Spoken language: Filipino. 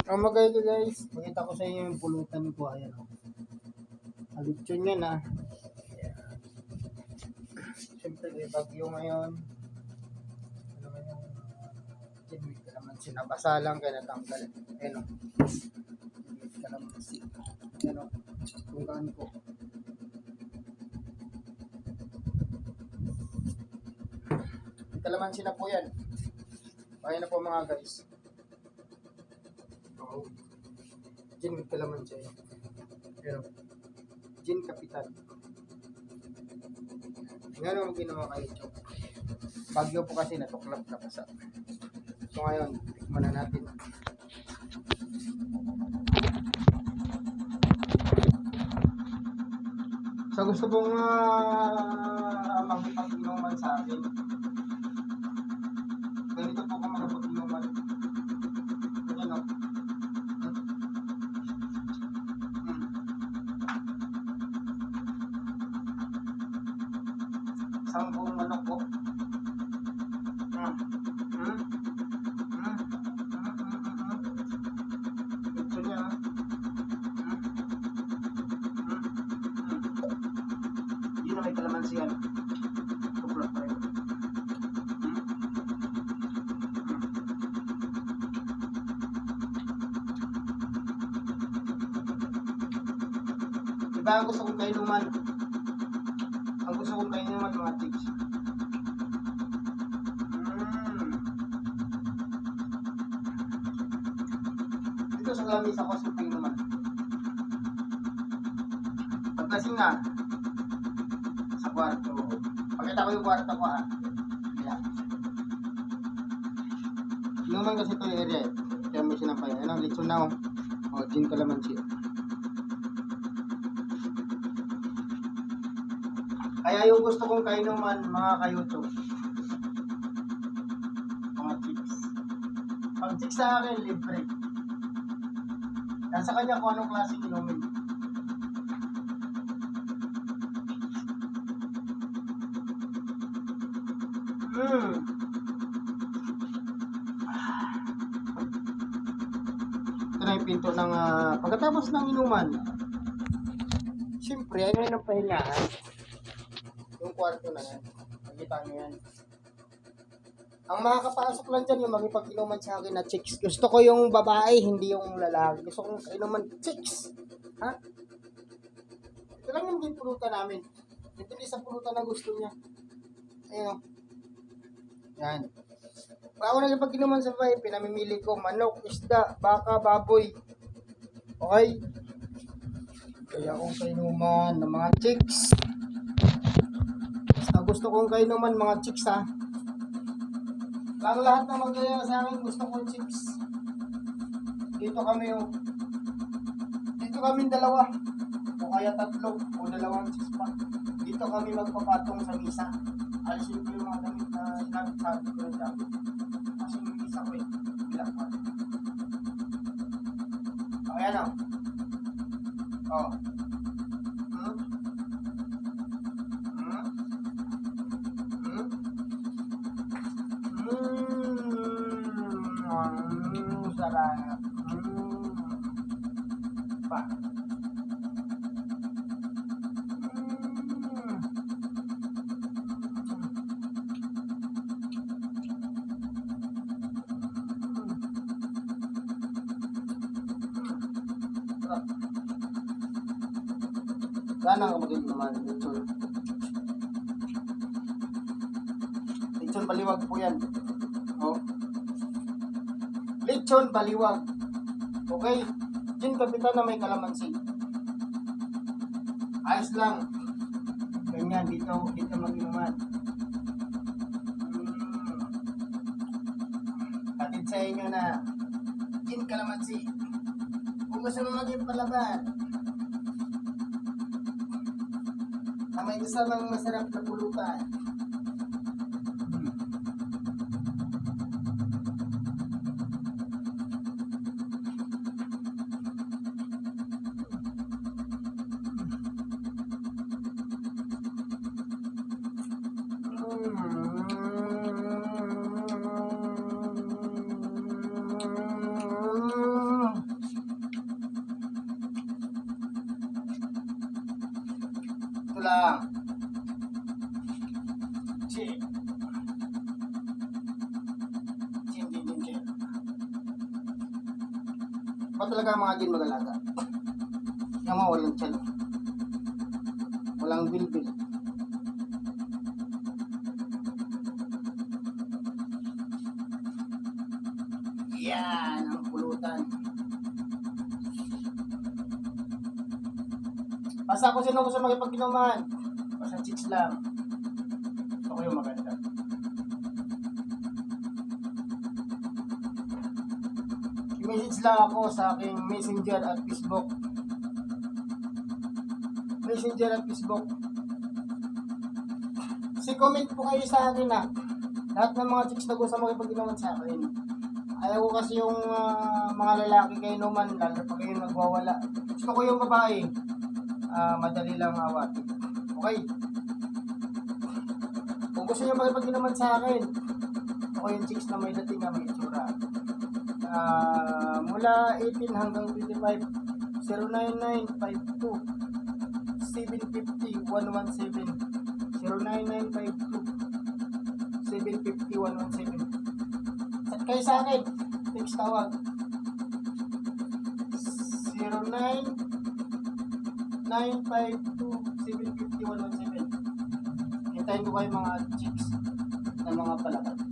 Ang magay ko guys, pakita ko sa inyo yung pulutan ko. Ayan o. Alitsyon yan ah. Siyempre may bagyo ngayon. Ano ba yung tinwit ka naman sinabasa lang kaya natanggal. Ayan o. Tinwit ka naman si. Ayan o. Tungkaan ko. Kalamansi na po yan. Kaya na po mga guys. Oo. Gin with kalamansi. Pero, gin kapital. Ngayon ang ginawa kayo, Chok. Bagyo po kasi natuklap na pasa. So ngayon, tikman na natin. So gusto pong magpag-inuman sa akin. Ganito po kung magpag-inuman. Ayan o. Isang buong manok po. Ito niya. Yun na may kalamansi yan. Tuklap pa rin. Diba ang gusto kong kainuman? Ang gusto kong kainuman mga chicks. Dito sa lamisa ko sa kainuman. Paglasing nga sa kwarto. Pakita ko yung kwarto ko ha. Ayan. Inuman kasi ito yung area eh. Kaya may sinampay. Ayan ang lechon na o. O, gin kalamansi. Kaya yung gusto kong kainuman mga kayuto. Mga chicks. Pag chicks sa akin, libre. Nasa kanya kung anong klaseng inumin. Ito na yung pinto ng pagkatapos ng inuman. Siyempre, ano yung pahingahan? Yung kwarto na yan. Nakita nyo yan. Ang makakapasok lang dyan yung magipag-inuman sa akin na chicks. Gusto ko yung babae, hindi yung lalaki. Gusto kong inuman chicks. Ha? Ito lang yung pulutan namin. Ito din sa pulutan na gusto niya. Ayun. Yan. Pag ako nagipag-inuman sa babae, pinamimili ko manok, isda, baka, baboy. Okay? Kaya akong kainuman ng mga chicks. Basta gusto kong kainuman mga chicks ha. Lang lahat na magkaya sa akin gusto kong chicks. Dito kami yung dito kami dalawa o kaya tatlo o dalawang chicks pa. Dito kami magpapatong sa misa. Alisin ko yung mga damit na sabi ko na dyan. Kasi yung misa ko eh. Bilang pa. O yan o. O. Sarap. Pa. Sana ka maging naman lechon. Lechon baliwag po yan. Oh. Lechon baliwag. Okay? Gin kapital na may kalamansi. Ayos lang. Ganyan, dito mag-inuman. Patid sa inyo na gin kalamansi. Kung gusto mo maging palaban, na may kasamang masarap na pulutan. lang. Check. Check. Ba talaga ang mga din mag-alaga? Yung mga walang tiyan. Walang bilbil. Yan ang pulutan. Basta kung sino gusto makipag-inuman. Basta chicks lang. Ito ko yung maganda. I-message lang ako sa aking Messenger at Facebook. Messenger at Facebook. Kasi comment po kayo sa akin ha. Lahat ng mga chicks na gusto makipag-inuman sa akin. Ayaw ko kasi yung mga lalaki kayo inuman, lalo pa kayo nagwawala. Gusto ko yung babae. Madali lang awat. Okay. Kung gusto nyo makipag-inuman sa akin, ako yung chicks na may dating na may itsura. Mula 18 hanggang 25, 09952 750 117 09952 750 117. Chat kayo sa akin, text tawag 09952 750 117. Hintayin ko kayo mga chicks na mga palakad.